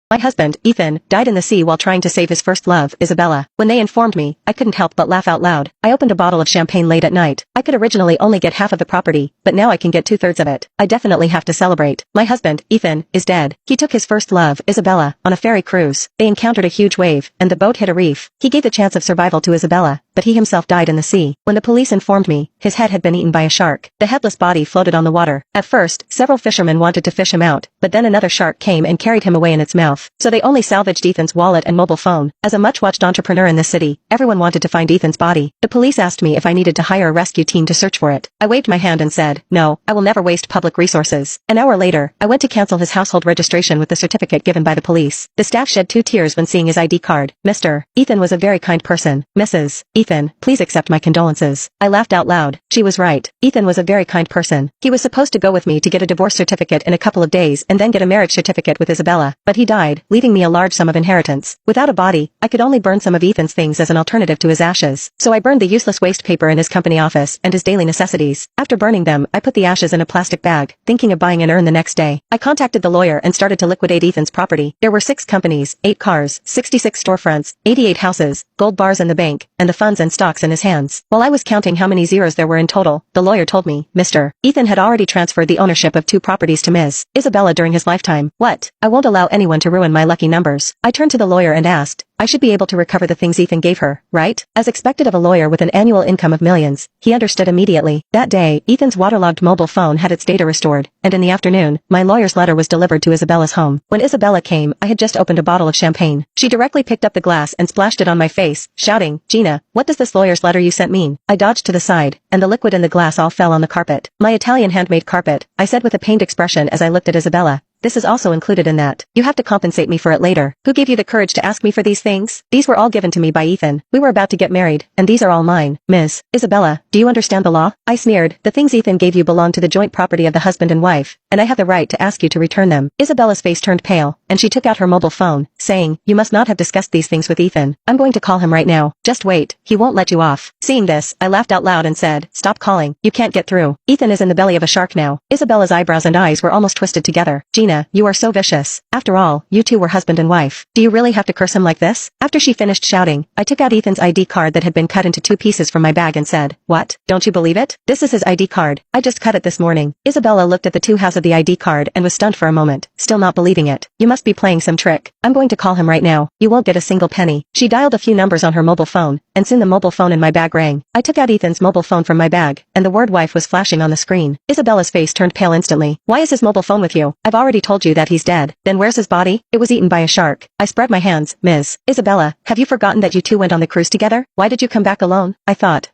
My husband, Ethan, died in the sea while trying to save his first love, Isabella. When they informed me, I couldn't help but laugh out loud. I opened a bottle of champagne late at night. I could originally only get half of the property, but now I can get 2/3 of it. I definitely have to celebrate. My husband, Ethan, is dead. He took his first love, Isabella, on a ferry cruise. They encountered a huge wave, and the boat hit a reef. He gave the chance of survival to Isabella, but he himself died in the sea. When the police informed me, his head had been eaten by a shark. The headless body floated on the water. At first, several fishermen wanted to fish him out, but then another shark came and carried him away in its mouth. So they only salvaged Ethan's wallet and mobile phone. As a much-watched entrepreneur in this city, everyone wanted to find Ethan's body. The police asked me if I needed to hire a rescue team to search for it. I waved my hand and said, no, I will never waste public resources. An hour later, I went to cancel his household registration with the certificate given by the police. The staff shed 2 tears when seeing his ID card. Mr. Ethan was a very kind person. Mrs. Ethan, please accept my condolences. I laughed out loud. She was right. Ethan was a very kind person. He was supposed to go with me to get a divorce certificate in a couple of days and then get a marriage certificate with Isabella, but he died, leaving me a large sum of inheritance. Without a body, I could only burn some of Ethan's things as an alternative to his ashes. So I burned the useless waste paper in his company office and his daily necessities. After burning them, I put the ashes in a plastic bag, thinking of buying an urn the next day. I contacted the lawyer and started to liquidate Ethan's property. There were 6 companies, 8 cars, 66 storefronts, 88 houses, gold bars in the bank, and the funds and stocks in his hands. While I was counting how many zeros there were in total, the lawyer told me, Mr. Ethan had already transferred the ownership of 2 properties to Ms. Isabella during his lifetime. What? I won't allow anyone to ruin my lucky numbers. I turned to the lawyer and asked, I should be able to recover the things Ethan gave her, right? As expected of a lawyer with an annual income of millions, he understood immediately. That day, Ethan's waterlogged mobile phone had its data restored, and in the afternoon, my lawyer's letter was delivered to Isabella's home. When Isabella came, I had just opened a bottle of champagne. She directly picked up the glass and splashed it on my face, shouting, Gina, what does this lawyer's letter you sent mean? I dodged to the side, and the liquid in the glass all fell on the carpet. My Italian handmade carpet, I said with a pained expression as I looked at Isabella. This is also included in that. You have to compensate me for it later. Who gave you the courage to ask me for these things? These were all given to me by Ethan. We were about to get married, and these are all mine. Ms. Isabella, do you understand the law? I sneered. The things Ethan gave you belong to the joint property of the husband and wife, and I have the right to ask you to return them. Isabella's face turned pale, and she took out her mobile phone, saying, you must not have discussed these things with Ethan. I'm going to call him right now. Just wait. He won't let you off. Seeing this, I laughed out loud and said, stop calling. You can't get through. Ethan is in the belly of a shark now. Isabella's eyebrows and eyes were almost twisted together. Gina, you are so vicious. After all, you two were husband and wife. Do you really have to curse him like this? After she finished shouting, I took out Ethan's ID card that had been cut into 2 pieces from my bag and said, what? Don't you believe it? This is his ID card. I just cut it this morning. Isabella looked at the 2 halves of the ID card and was stunned for a moment, still not believing it. You must be playing some trick. I'm going to call him right now. You won't get a single penny. She dialed a few numbers on her mobile phone, and soon the mobile phone in my bag rang. I took out Ethan's mobile phone from my bag, and the word wife was flashing on the screen. Isabella's face turned pale instantly. Why is his mobile phone with you? I've already told you that he's dead. Then where's his body? It was eaten by a shark. I spread my hands. Ms. Isabella, have you forgotten that you two went on the cruise together? Why did you come back alone? I thought.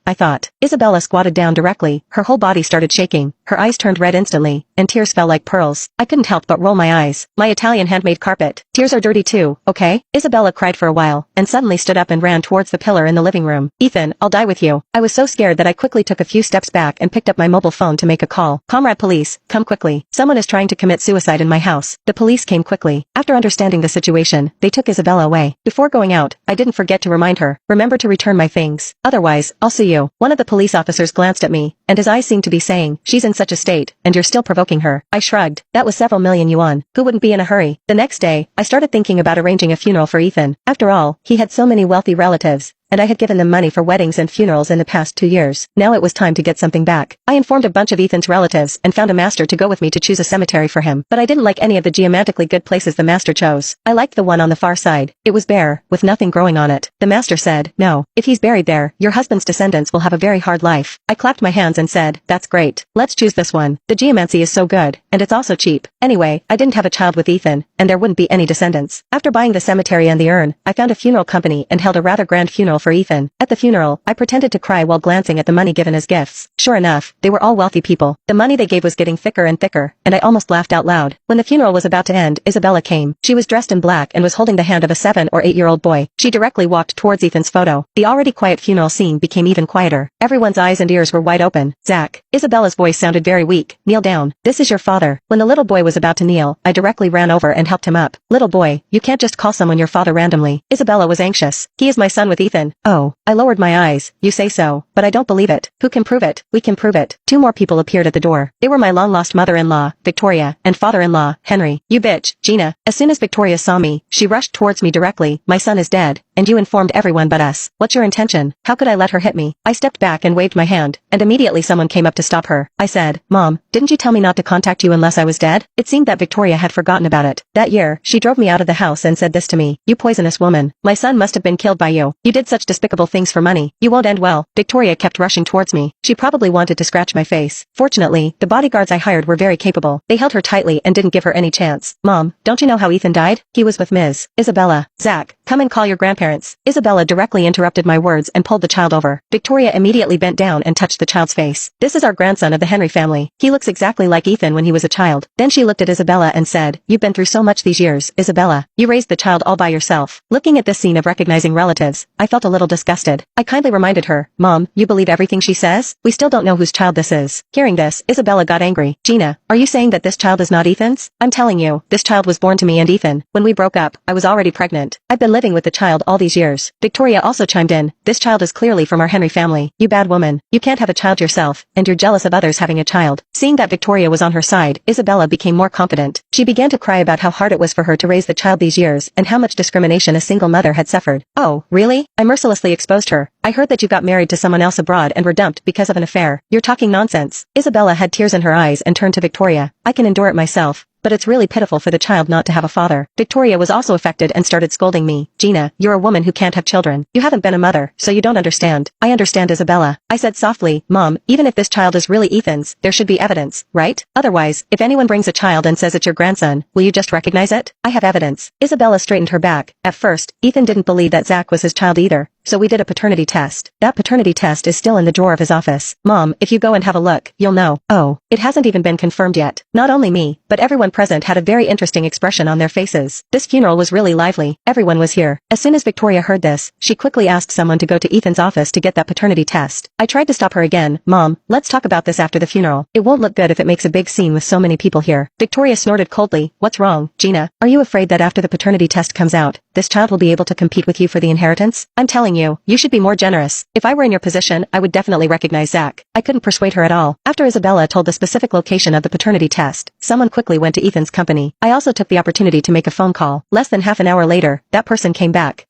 Isabella squatted down directly. Her whole body started shaking. Her eyes turned red instantly, and tears fell like pearls. I couldn't help but roll my eyes. My Italian handmade carpet. Tears are dirty too, okay? Isabella cried for a while, and suddenly stood up and ran towards the pillar in the living room. Ethan, I'll die with you. I was so scared that I quickly took a few steps back and picked up my mobile phone to make a call. Comrade police, come quickly. Someone is trying to commit suicide in my house. The police came quickly. After understanding the situation, they took Isabella away. Before going out, I didn't forget to remind her, remember to return my things. Otherwise, I'll sue you. One of the police officers glanced at me, and his eyes seemed to be saying, she's in such a state, and you're still provoking her. I shrugged. That was several million yuan. Who wouldn't be in a hurry? The next day, I started thinking about arranging a funeral for Ethan. After all, he had so many wealthy relatives, and I had given them money for weddings and funerals in the past 2 years. Now it was time to get something back. I informed a bunch of Ethan's relatives and found a master to go with me to choose a cemetery for him. But I didn't like any of the geometrically good places the master chose. I liked the one on the far side. It was bare, with nothing growing on it. The master said, no, if he's buried there, your husband's descendants will have a very hard life. I clapped my hands and said, that's great. Let's choose this one. The geomancy is so good, and it's also cheap. Anyway, I didn't have a child with Ethan, and there wouldn't be any descendants. After buying the cemetery and the urn, I found a funeral company and held a rather grand funeral for Ethan. At the funeral, I pretended to cry while glancing at the money given as gifts. Sure enough, they were all wealthy people. The money they gave was getting thicker and thicker, and I almost laughed out loud. When the funeral was about to end, Isabella came. She was dressed in black and was holding the hand of a 7 or 8-year-old boy. She directly walked towards Ethan's photo. The already quiet funeral scene became even quieter. Everyone's eyes and ears were wide open. Zach. Isabella's voice sounded very weak. Kneel down. This is your father. When the little boy was about to kneel, I directly ran over and helped him up. Little boy, you can't just call someone your father randomly. Isabella was anxious. He is my son with Ethan. Ethan. Oh, I lowered my eyes. You say so, but I don't believe it. Who can prove it? We can prove it. Two more people appeared at the door. They were my long-lost mother-in-law, Victoria, and father-in-law, Henry. You bitch, Gina. As soon as Victoria saw me, she rushed towards me directly. My son is dead, and you informed everyone but us. What's your intention? How could I let her hit me? I stepped back and waved my hand, and immediately someone came up to stop her. I said, Mom, didn't you tell me not to contact you unless I was dead? It seemed that Victoria had forgotten about it. That year, she drove me out of the house and said this to me. You poisonous woman. My son must have been killed by you. You did such despicable things for money. You won't end well. Victoria kept rushing towards me. She probably wanted to scratch my face. Fortunately, the bodyguards I hired were very capable. They held her tightly and didn't give her any chance. Mom, don't you know how Ethan died? He was with Ms. Isabella. Zach, come and call your grandparents. Isabella directly interrupted my words and pulled the child over. Victoria immediately bent down and touched the child's face. This is our grandson of the Henry family. He looks exactly like Ethan when he was a child. Then she looked at Isabella and said, You've been through so much these years, Isabella. You raised the child all by yourself. Looking at this scene of recognizing relatives, I felt a little disgusted. I kindly reminded her, Mom, you believe everything she says? We still don't know whose child this is. Hearing this, Isabella got angry. Gina, are you saying that this child is not Ethan's? I'm telling you, this child was born to me and Ethan. When we broke up, I was already pregnant. I've been living with the child all these years. Victoria also chimed in. This child is clearly from our Henry family. You bad woman. You can't have a child yourself, and you're jealous of others having a child. Seeing that Victoria was on her side, Isabella became more confident. She began to cry about how hard it was for her to raise the child these years and how much discrimination a single mother had suffered. Oh, really? I mercilessly exposed her. I heard that you got married to someone else abroad and were dumped because of an affair. You're talking nonsense. Isabella had tears in her eyes and turned to Victoria. I can endure it myself, but it's really pitiful for the child not to have a father. Victoria was also affected and started scolding me. Gina, you're a woman who can't have children. You haven't been a mother, so you don't understand. I understand, Isabella. I said softly, Mom, even if this child is really Ethan's, there should be evidence, right? Otherwise, if anyone brings a child and says it's your grandson, will you just recognize it? I have evidence. Isabella straightened her back. At first, Ethan didn't believe that Zach was his child either. So we did a paternity test. That paternity test is still in the drawer of his office. Mom, if you go and have a look, you'll know. Oh, it hasn't even been confirmed yet. Not only me, but everyone present had a very interesting expression on their faces. This funeral was really lively. Everyone was here. As soon as Victoria heard this, she quickly asked someone to go to Ethan's office to get that paternity test. I tried to stop her again. Mom, let's talk about this after the funeral. It won't look good if it makes a big scene with so many people here. Victoria snorted coldly. What's wrong, Gina? Are you afraid that after the paternity test comes out, this child will be able to compete with you for the inheritance? I'm telling you, you should be more generous. If I were in your position, I would definitely recognize Zach. I couldn't persuade her at all. After Isabella told the specific location of the paternity test, someone quickly went to Ethan's company. I also took the opportunity to make a phone call. Less than half an hour later, that person came back.